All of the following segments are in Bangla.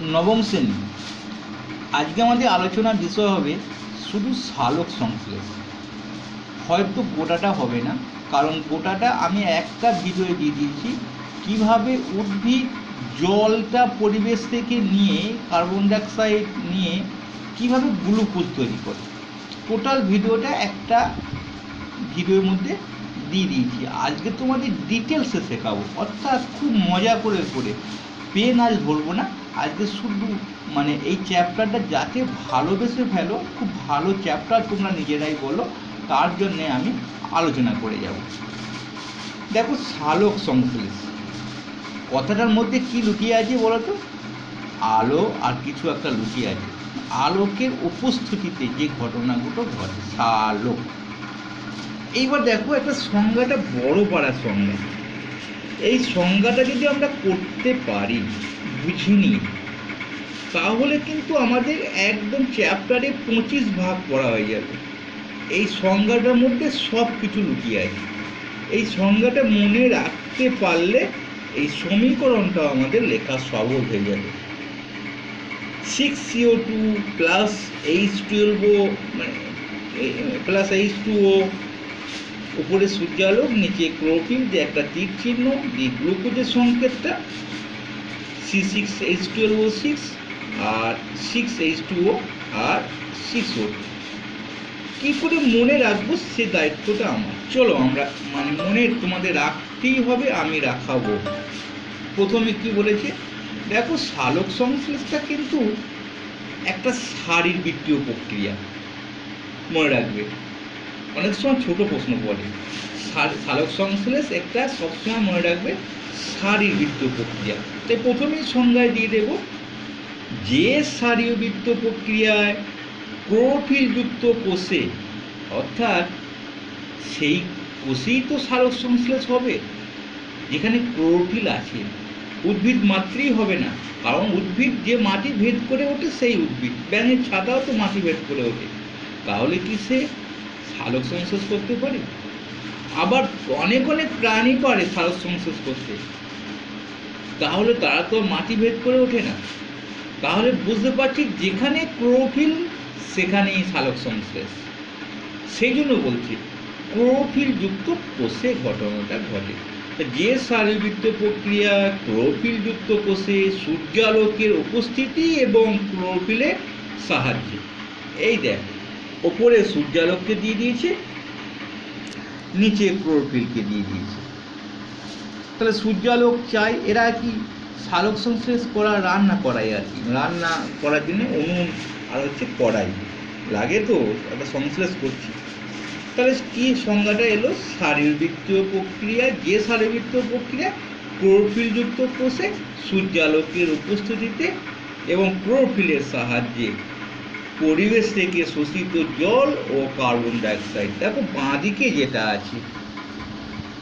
নবম শ্রেণী। আজকে আমাদের আলোচনার বিষয় হবে শুধু সালোক সংশ্লেষ। হয়তো গোটাটা হবে না, কারণ গোটাটা আমি একটা ভিডিওয়ে দিয়ে দিয়েছি কীভাবে উদ্ভিদ জলটা পরিবেশ থেকে নিয়ে কার্বন ডাইঅক্সাইড নিয়ে কীভাবে গ্লুকোজ তৈরি করে। টোটাল ভিডিওটা একটা ভিডিওর মধ্যে দিয়ে দিয়েছি। আজকে তোমাদের ডিটেলসে শেখাবো, অর্থাৎ খুব মজা করে পেন আজ ধরবো না। আজকে শুধু এই চ্যাপ্টারটা যাতে ভালোবেসে ফেলো, খুব ভালো চ্যাপ্টার তোমরা নিজেরাই বলো, তার জন্যে আমি আলোচনা করে যাব। দেখো, সালোক সংশ্লেষ কথাটার মধ্যে কি লুকিয়ে আছে বলো তো? আলো আর কিছু একটা লুকিয়ে আছে। আলোকের উপস্থিতিতে যে ঘটনাগুলো ঘটে, সালোক। এইবার দেখো, একটা সংজ্ঞাটা বড় পাড়া সংজ্ঞা। এই সংজ্ঞাটা যদি আমরা করতে পারি, বুঝিনি, তাহলে কিন্তু আমাদের একদম চ্যাপ্টারে 25 ভাগ পড়া হয়ে যাবে। এই সংজ্ঞাটার মধ্যে সব কিছু লুকিয়ে আছে। এই সংজ্ঞাটা মনে রাখতে পারলে এই সমীকরণটা আমাদের লেখা সহজ হয়ে যাবে। 6CO2 plus H12O plus H2O, উপরে সূর্যালোক, নিচে ক্লোরোফিল, যে একটা তীর চিহ্ন, যে গ্লুকোজের সংকেতটা C6H12O6 আর 6H2O আর 6O2। কী করে মনে রাখবো সে দায়িত্বটা আমার। চলো আমরা তোমাদের রাখতেই হবে, আমি রাখাবো। প্রথমে কি বলেছে দেখো, সালোক সংশ্লেষটা কিন্তু একটা শারীরবৃত্তীয় প্রক্রিয়া। মনে রাখবে, অনেক সময় ছোট প্রশ্ন বলে সালোক সংশ্লেষ একটা, সবসময় মনে রাখবে শারীরবৃত্তীয় প্রক্রিয়া। তাই প্রথমেই সংজ্ঞায় দিয়ে দেব, যে শারীরবৃত্তীয় প্রক্রিয়ায় ক্লোরোফিলযুক্ত কোষে, অর্থাৎ সেই কোষেই তো সালোক সংশ্লেষ হবে যেখানে ক্লোরোফিল আছে। উদ্ভিদ মাত্রই হবে না, কারণ উদ্ভিদ যে মাটি ভেদ করে ওঠে সেই উদ্ভিদ। ব্যাঙের ছাতাও তো মাটি ভেদ করে ওঠে, তাহলে কি সে সালোক সংশ্লেষ করতে পারে? আবার অনেক প্রাণী পারে সালোক সংশ্লেষ করতে, তাহলে তারা তো মাটি ভেদ করে ওঠে না। তাহলে বুঝতে পারছি, যেখানে ক্লোরোফিল সেখানেই সালোক সংশ্লেষ। সেই জন্য বলছি ক্লোরোফিল যুক্ত কোষে ঘটনাটা ঘটে। যে শারীরবৃত্তীয় প্রক্রিয়া ক্লোরোফিল যুক্ত কোষে সূর্যালোকের উপস্থিতি এবং ক্লোরোফিলের সাহায্যে। এই দেখ, ওপরে সূর্যালোককে দিয়ে দিয়েছে, নিচে ক্লোরোফিলকে দিয়ে দিয়েছে। তাহলে সূর্যালোক চাই, এরা কি সালোক সংশ্লেষ করা, রান্না করাই আর কি। রান্না করার জন্য উনুন আর কড়াই লাগে, তো একটা সংশ্লেষ করছি। তাহলে কি সংজ্ঞাটা এলো? শারীরবৃত্তীয় প্রক্রিয়া, যে শারীরবৃত্তীয় প্রক্রিয়া ক্লোরোফিলযুক্ত কোষে সূর্যালোকের উপস্থিতিতে এবং ক্লোরোফিলের সাহায্যে পরিবেশ থেকে শোষিত জল ও কার্বন ডাইঅক্সাইড। দেখো, বাঁ দিকে যেটা আছে,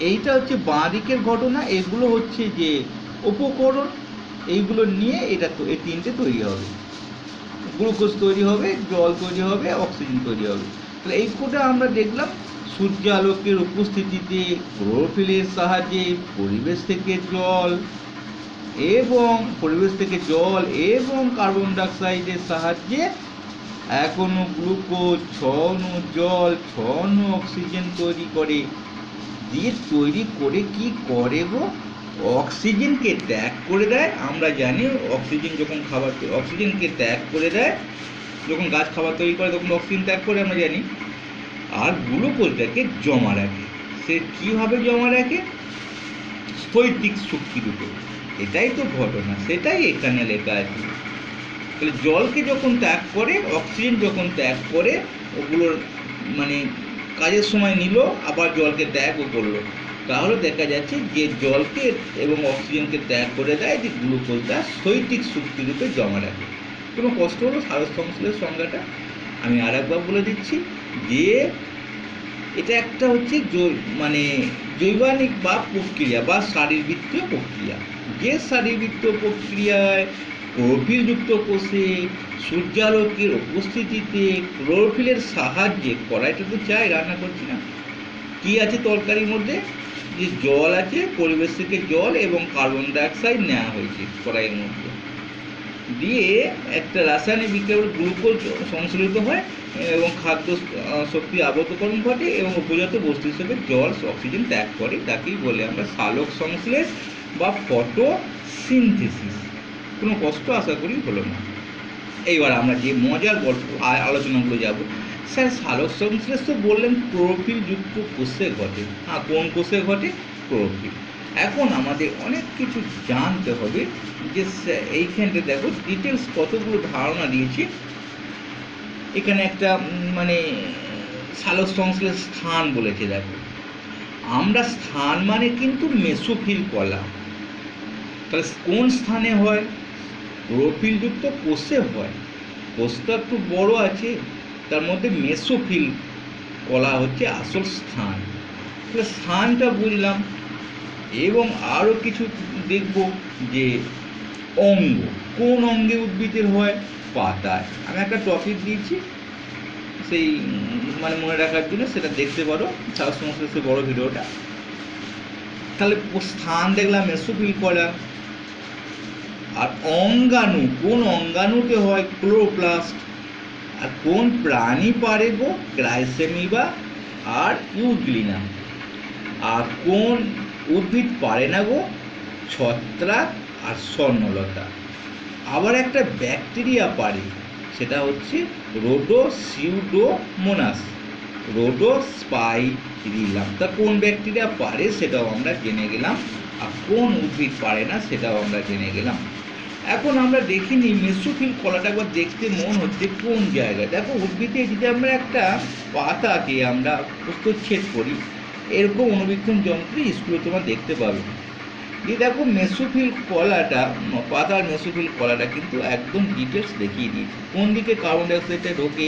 এইটা হচ্ছে বাঁ দিকের ঘটনা। এগুলো হচ্ছে যে উপকরণ, এইগুলো নিয়ে এটা তো এই তিনটে তৈরি হবে। গ্লুকোজ তৈরি হবে, জল তৈরি হবে, অক্সিজেন তৈরি হবে। তাহলে এই কোটা আমরা দেখলাম, সূর্যালোকের উপস্থিতিতে ক্লোরোফিলের সাহায্যে পরিবেশ থেকে জল এবং কার্বন ডাইঅক্সাইডের সাহায্যে 1 অণু গ্লুকোজ, 6 অণু জল, 6 অণু অক্সিজেন তৈরি করে। তৈরি করে কি করে গো? অক্সিজেনকে ত্যাগ করে দেয়। আমরা জানি অক্সিজেন যখন অক্সিজেনকে ত্যাগ করে দেয়, যখন গাছ খাবার তৈরি করে তখন অক্সিজেন ত্যাগ করে, আমরা জানি। আর গ্লুকোজটাকে জমা রাখে। সে কীভাবে জমা রাখে? স্থৈতিক শক্তি রূপে। এটাই তো ঘটনা, সেটাই এখানে লেখা আছে। তাহলে জলকে যখন ত্যাগ করে, অক্সিজেন যখন ত্যাগ করে, ওগুলোর কাজের সময় নিল, আবার জলকে ত্যাগও করলো, তাহলে দেখা যাচ্ছে যে জলকে এবং অক্সিজেনকে ত্যাগ করে দেয়, যে গ্লুকোজটা স্থৈতিক শক্তিরূপে জমা রাখে। কোনো কষ্ট হলো সালোক সংশ্লেষ সংজ্ঞাটা আমি আর একবার বলে দিচ্ছি, যে এটা একটা হচ্ছে জৈবানিক বা প্রক্রিয়া বা শারীরবৃত্তীয় প্রক্রিয়া। যে শারীরবৃত্তীয় প্রক্রিয়ায় ক্লোরোফিলযুক্ত কোষে সূর্যালোকের উপস্থিতিতে ক্লোরোফিলের সাহায্যে, কড়াইটা তো চাই, রান্না করছি না, কি আছে তরকারির মধ্যে? যে জল আছে, পরিবেশ থেকে জল এবং কার্বন ডাইঅক্সাইড নেওয়া হয়েছে কড়াইয়ের মধ্যে। দিয়ে একটা রাসায়নিক বিক্রিয়া গ্লুকোজ সংশ্লেষিত হয় এবং খাদ্য শক্তি আবদ্ধকরণ ঘটে এবং উপজাত বস্তু হিসেবে জল অক্সিজেন ত্যাগ করে। তাকেই বলে আমরা সালোক সংশ্লেষ বা ফটোসিনথেসিস। কোনো কষ্ট আশা করি হলো না। এইবার আমরা যে মজার গল্প আলোচনাগুলো যাব। স্যার সালোক সংশ্লেষ তো বললেন ক্লোরোফিল যুক্ত কোষে ঘটে। হ্যাঁ, কোন কোষে ঘটে? ক্লোরোফিল। এখন আমাদের অনেক কিছু জানতে হবে যে এইখানটা দেখো ডিটেলস কতগুলো ধারণা দিয়েছি। এখানে একটা মানে সালোক সংশ্লেষ স্থান বলেছে। দেখো আমরা স্থান মানে কিন্তু মেসোফিল কলা। তাহলে কোন স্থানে হয়? ক্লোরোফিল যুক্ত কোষে হয়। কোষটা একটু বড় আছে, তার মধ্যে মেসোফিল কলা হচ্ছে আসল স্থান। তাহলে স্থানটা বুঝলাম এবং আরও কিছু দেখব যে অঙ্গ, কোন অঙ্গে উদ্ভিদের হয়? পাতায়। আমি একটা টপিক দিয়েছি, সেই মানে মনে রাখার জন্য সেটা দেখতে পারো সালোক সংশ্লেষের বড় ভিডিওটা। তাহলে স্থান দেখলাম মেসোফিল কলা। আর অঙ্গাণু, কোন অঙ্গাণুতে হয়? ক্লোরোপ্লাস্ট। আর কোন প্রাণী পারে গো? ক্রাইসেমিবা আর ইউগ্লিনা। আর কোন উদ্ভিদ পারে না গো? ছত্রাক আর স্বর্ণলতা। আবার একটা ব্যাকটেরিয়া পারে, সেটা হচ্ছে রোডোসিউডোমোনাস, রোডোস্পাইরিলাম। তা কোন ব্যাকটেরিয়া পারে সেটাও আমরা জেনে গেলাম, আর কোন উদ্ভিদ পারে না সেটাও আমরা জেনে গেলাম। এখন আমরা দেখিনি মেসোফিল কলাটা একবার দেখতে মন হচ্ছে কোন জায়গায়। দেখো উদ্ভিদে যদি আমরা একটা পাতাকে আমরা প্রচ্ছদ করি, এরকম অণুবীক্ষণ যন্ত্রে স্কুলে তোমরা দেখতে পাবে। যে দেখো মেসোফিল কলাটা, পাতার মেসোফিল কলাটা কিন্তু একদম ডিটেলস দেখিয়ে দিয়েছে। কোন দিকে কার্বন ডাইঅক্সাইডটা ঢোকে,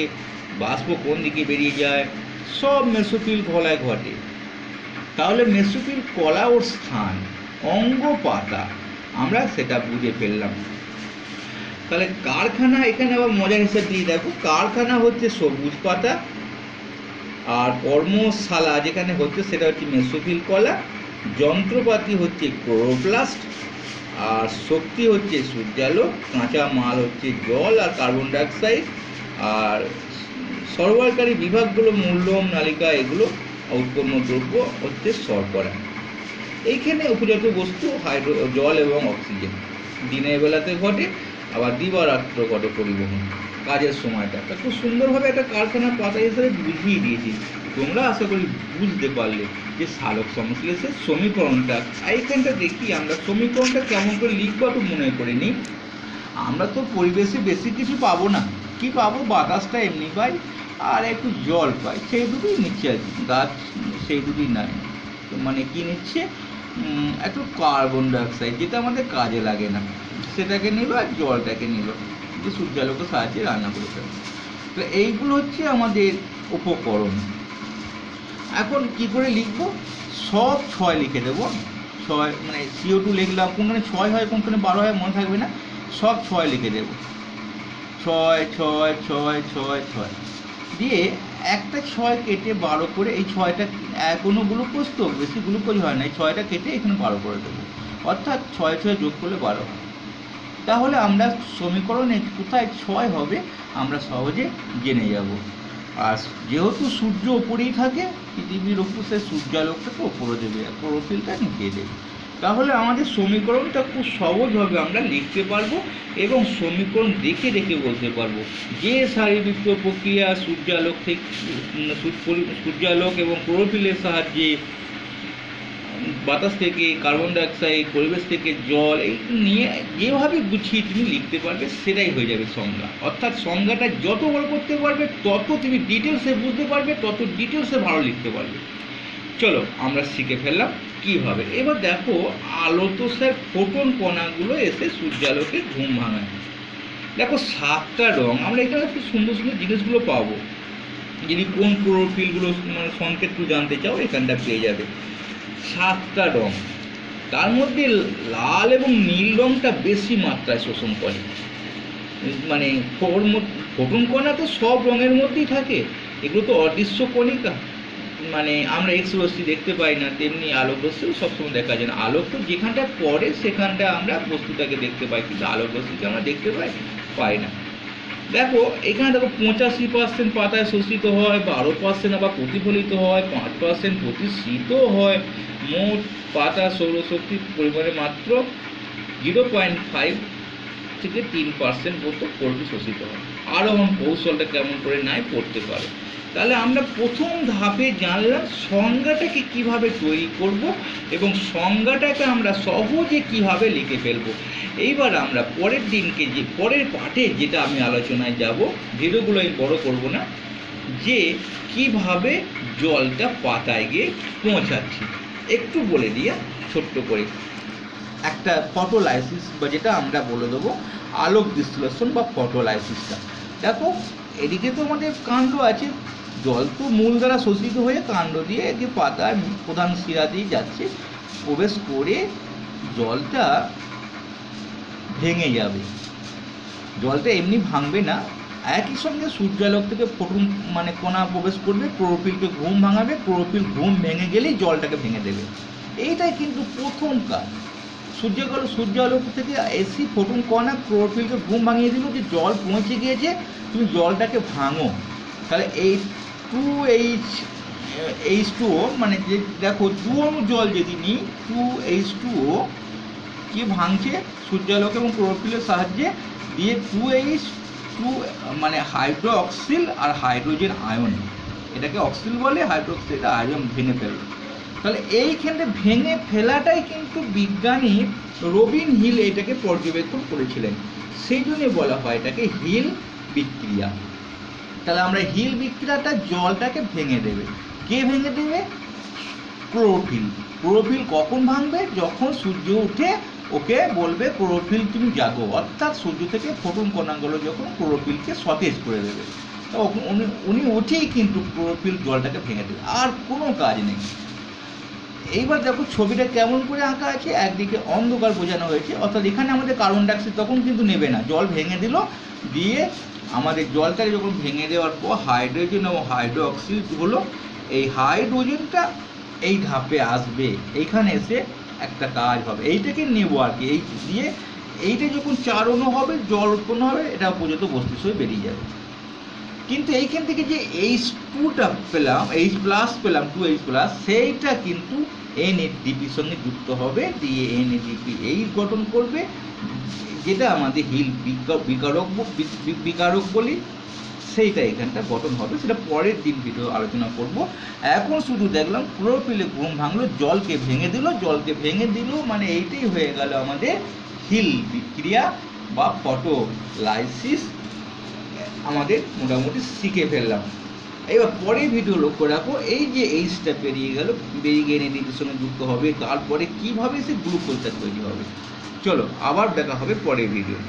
বাষ্প কোন দিকে বেরিয়ে যায়, সব মেসোফিল কলায় ঘটে। তাহলে মেসোফিল কলা ওর স্থান, অঙ্গ পাতা, আমরা সেটা বুঝে ফেললাম। তাহলে কারখানা, এখানে আবার মজার হিসাব দিয়ে দেখো, কারখানা হচ্ছে সবুজ পাতা, আর কর্মশালা যেখানে হচ্ছে সেটা হচ্ছে মেসোফিল কলা, যন্ত্রপাতি হচ্ছে ক্লোরোপ্লাস্ট, আর শক্তি হচ্ছে সূর্যালোক, কাঁচা মাল হচ্ছে জল আর কার্বন ডাইঅক্সাইড, আর সরবরাহকারী বিভাগগুলো মূল্যম, নালিকা, এগুলো উৎপন্ন দ্রব্য হচ্ছে শর্করা। এইখানে উপজাত বস্তু জল এবং অক্সিজেন দিনের বেলাতে ঘটে, আবার দিবারাত্র ঘটে পরিবহন কাজের সময়টা। খুব সুন্দরভাবে একটা কারখানার পাতা হিসেবে বুঝিয়ে দিয়েছি। তোমরা আশা করি বুঝতে পারলে যে সালোক সংশ্লেষের সমীকরণটা। এইখানটা দেখি আমরা সমীকরণটা কেমন করে লিখবো তো মনে করে নিই। আমরা তো পরিবেশে বেশি কিছু পাবো না, কি পাবো? বাতাসটা এমনি পাই আর একটু জল পাই, সেই দুটোই নিচ্ছে আর কি। গাছ সেই দুটোই নাই, মানে কি নিচ্ছে? একটু কার্বন ডাইঅক্সাইড, যেটা আমাদের কাজে লাগে না, সেটাকে নিল, আর জলটাকে নিল, যে সূর্যালোকের সাহায্যে রান্না করে ফেলবে। তো এইগুলো হচ্ছে আমাদের উপকরণ। এখন কি করে লিখবো? সব 6 লিখে দেবো। 6 মানে CO2 লিখলাম, কোনখানে 6 হয় কোনখানে 12 হয় মনে থাকবে না, সব 6 লিখে দেবো। 6 6 6 6 6 দিয়ে একটা 6 কেটে 12 করে, এই 6টা কোনো গ্লুকোজ তো বেশি গ্লুকোজ হয় না, এই 6টা কেটে এখানে 12 করে দেবো, অর্থাৎ 6 6 যোগ করলে 12 হয়। তাহলে আমরা সমীকরণে কোথায় 6 হবে আমরা সহজে জেনে যাব। আর যেহেতু সূর্য ওপরেই থাকে, পৃথিবীর ওপর সে সূর্যালোকটাকে ওপরে দেবে, ক্লোরোফিলটা নিচে দেবে। তাহলে আমাদের সমীকরণটা খুব সহজভাবে আমরা লিখতে পারবো এবং সমীকরণ দেখে দেখে বলতে পারবো যে শারীরিক প্রক্রিয়া সূর্যালোক থেকে, সূর্যালোক এবং ক্লোরোফিলের সাহায্যে বাতাস থেকে কার্বন ডাইঅক্সাইড, পরিবেশ থেকে জল, এই নিয়ে যেভাবে গুছিয়ে তুমি লিখতে পারবে সেটাই হয়ে যাবে সংজ্ঞা। অর্থাৎ সংজ্ঞাটা যত বড় করতে পারবে তত তুমি ডিটেলসে বুঝতে পারবে, তত ডিটেলসে ভালো লিখতে পারবে। চলো আমরা শিখে ফেললাম কীভাবে। এবার দেখো আলো তো স্যার ফোটন কণাগুলো এসে সূর্যালোকে ঘুম ভাঙায়। দেখো 7টা রঙ, আমরা এখানে খুব সুন্দর সুন্দর জিনিসগুলো পাবো। যদি কোন ক্লোরোফিলগুলো মানে সংকেতগুলো জানতে চাও এখানটা পেয়ে যাবে। 7টা রঙ, তার মধ্যে লাল এবং নীল রঙটা বেশি মাত্রায় শোষণ করে। মানে ফোটন কণা তো সব রঙের মধ্যেই থাকে, এগুলো তো অদৃশ্য কণিকা, মানে আমরা এক্স রশ্মি দেখতে পাই না, তেমনি আলোক রশ্মিও সবসময় দেখা যায় না। আলোক তো যেখানটা পড়ে সেখানটা আমরা বস্তুটাকে দেখতে পাই, কিন্তু আলোক রশ্মিকে আমরা দেখতে পাই না। দেখো এখানে দেখো 85% পাতায় শোষিত হয়, 12% আবার প্রতিফলিত হয়, 5% প্রতিশ্রিত হয়। মোট পাতা সৌরশক্তির পরিমাণে মাত্র 0.5 থেকে 3% মতো পড়বে শোষিত হয়। আরোহণ কৌশলটা কেমন করে নাই পড়তে পারো। তাহলে আমরা প্রথম ধাপে জানলাম সংজ্ঞাটাকে কিভাবে তৈরি করব এবং সংজ্ঞাটাকে আমরা সহজে কিভাবে লিখে ফেলব। এইবার আমরা পরের দিনকে যে পরের পাঠে যেটা আমি আলোচনায় যাব, ভিডিওগুলো আমি বড় করব না, যে কিভাবে জলটা পাতায় গিয়ে পৌঁছাচ্ছি একটু বলে দিয়ে ছোট্ট করে। একটা ফটোলাইসিস বা যেটা আমরা বলে দেবো আলোক বিশ্লেষণ বা ফটোলাইসিসটা। দেখো এদিকে তো আমাদের কাণ্ড আছে, জল তো মূল দ্বারা শোষিত হয়ে কাণ্ড দিয়ে একে পাতায় প্রধান শিরা দিয়ে যাচ্ছে, প্রবেশ করে জলটা ভেঙে যাবে। জলটা এমনি ভাঙবে না, একই সঙ্গে সূর্যালোক থেকে ফোটন মানে কণা প্রবেশ করবে, ক্লোরোফিলকে ঘুম ভাঙাবে, ক্লোরোফিল ঘুম ভেঙে গেলেই জলটাকে ভেঙে দেবে। এইটাই কিন্তু প্রথম কাজ। সূর্যালোক থেকে এসি ফোটন কণা ক্লোরোফিলকে ঘুম ভাঙিয়ে দিল যে জল পৌঁছে গিয়েছে, তুমি জলটাকে ভাঙো। তাহলে এই 2H2O মানে যে দেখো 2 অণু জল যদি নিই, 2H2O কি ভাঙছে সূর্যালোক এবং ক্লোরোফিলের সাহায্যে দিয়ে 2H2 মানে হাইড্রোক্সিল আর হাইড্রোজেন আয়ন, এটাকে অক্সিল বলে, হাইড্রোক্সিল এটা আয়ন ভেঙে ফেলবে। তাহলে এইখানে ভেঙে ফেলাটাই কিন্তু বিজ্ঞানী রবিন হিল এটাকে পর্যবেক্ষণ করেছিলেন, সেই জন্য বলা হয় এটাকে হিল বিক্রিয়া। তাহলে আমরা হিল বিক্রিয়াটা জলটাকে ভেঙে দেবে। কে ভেঙে দেবে? ক্লোরোফিল। ক্লোরোফিল কখন ভাঙবে? যখন সূর্য উঠে ওকে বলবে ক্লোরোফিল তুমি জাগো, অর্থাৎ সূর্য থেকে ফোটন কণাগুলো যখন ক্লোরোফিলকে সতেজ করে দেবে, তখন উনি উঠেই কিন্তু ক্লোরোফিল জলটাকে ভেঙে দেবে, আর কোনো কাজ নেই। এইবার দেখো ছবিটা কেমন করে আঁকা আছে, একদিকে অন্ধকার বোঝানো হয়েছে, অর্থাৎ এখানে আমাদের কার্বন ডাইঅক্সাইড তখন কিন্তু নেবে না, জল ভেঙে দিল, দিয়ে আমাদের জলটাকে যখন ভেঙে দেওয়ার পর হাইড্রোজেন এবং হাইড্রোক্সিল হলো, এই হাইড্রোজেনটা এই ধাপে আসবে, এইখানে এসে একটা কাজ হবে, এইটাকে নেবো আর কি, এই দিয়ে এইটা যখন 4 অণু হবে জল উৎপন্ন হবে, এটা পর্যন্ত বস্তু হিসেবে বেরিয়ে যাবে। কিন্তু এইখান থেকে যে H2টা পেলাম, H+ পেলাম, 2H+, সেইটা কিন্তু NADPর সঙ্গে যুক্ত হবে, দিয়ে NADP গঠন করবে, যেটা আমাদের হিল বিকারক বলি, সেইটা এখানটা গঠন হবে, সেটা পরের দিন ভিডিও আলোচনা করব। এখন শুধু দেখলাম ক্লোরোফিলে ঘুম ভাঙলো, জলকে ভেঙে দিল, মানে এইটাই হয়ে গেল আমাদের হিল বিক্রিয়া বা ফটোলাইসিস, আমাদের মোটামুটি শিখে ফেললাম। এবার পরের ভিডিও লক্ষ্য রাখো, এই যে Hটা বেরিয়ে গিয়ে NADPর সঙ্গে যুক্ত হবে, তারপরে কিভাবে সে গ্লুকোজটা তৈরি হবে। চলো আবার দেখা হবে পরের ভিডিও।